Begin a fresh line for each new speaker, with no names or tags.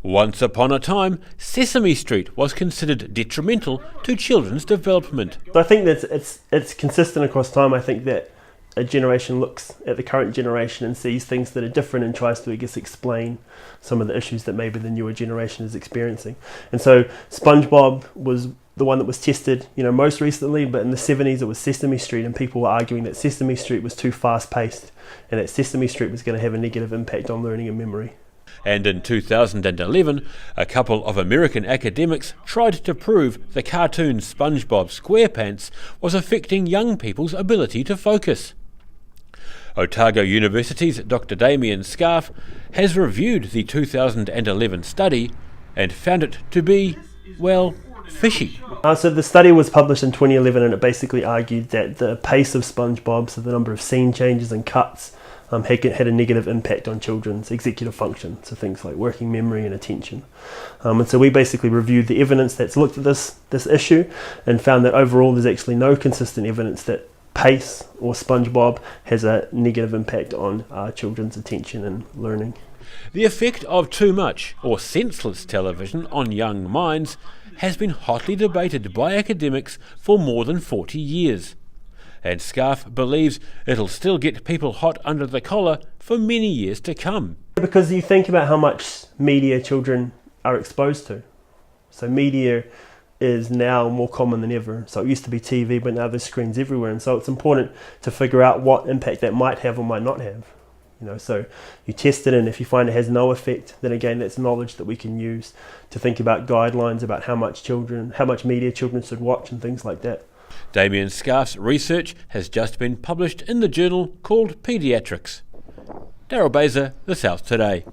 Once upon a time, Sesame Street was considered detrimental to children's development.
So I think that it's consistent across time. I think that a generation looks at the current generation and sees things that are different and tries to, I guess, explain some of the issues that maybe the newer generation is experiencing. And so SpongeBob was the one that was tested, most recently, but in the 70s it was Sesame Street, and people were arguing that Sesame Street was too fast-paced and that Sesame Street was going to have a negative impact on learning and memory.
And in 2011, a couple of American academics tried to prove the cartoon SpongeBob SquarePants was affecting young people's ability to focus. Otago University's Dr. Damien Scarf has reviewed the 2011 study and found it to be, well, fishy.
So the study was published in 2011, and it basically argued that the pace of SpongeBob, so the number of scene changes and cuts, had a negative impact on children's executive function, so things like working memory and attention. And so we basically reviewed the evidence that's looked at this issue and found that overall there's actually no consistent evidence that pace or SpongeBob has a negative impact on children's attention and learning.
The effect of too much or senseless television on young minds has been hotly debated by academics for more than 40 years. And Scarf believes it'll still get people hot under the collar for many years to come.
Because you think about how much media children are exposed to. So media is now more common than ever. So it used to be TV, but now there's screens everywhere. And so it's important to figure out what impact that might have or might not have. So you test it, and if you find it has no effect, then again, that's knowledge that we can use to think about guidelines about how much media children should watch and things like that.
Damien Scarf's research has just been published in the journal called Pediatrics. Daryl Baser, The South Today.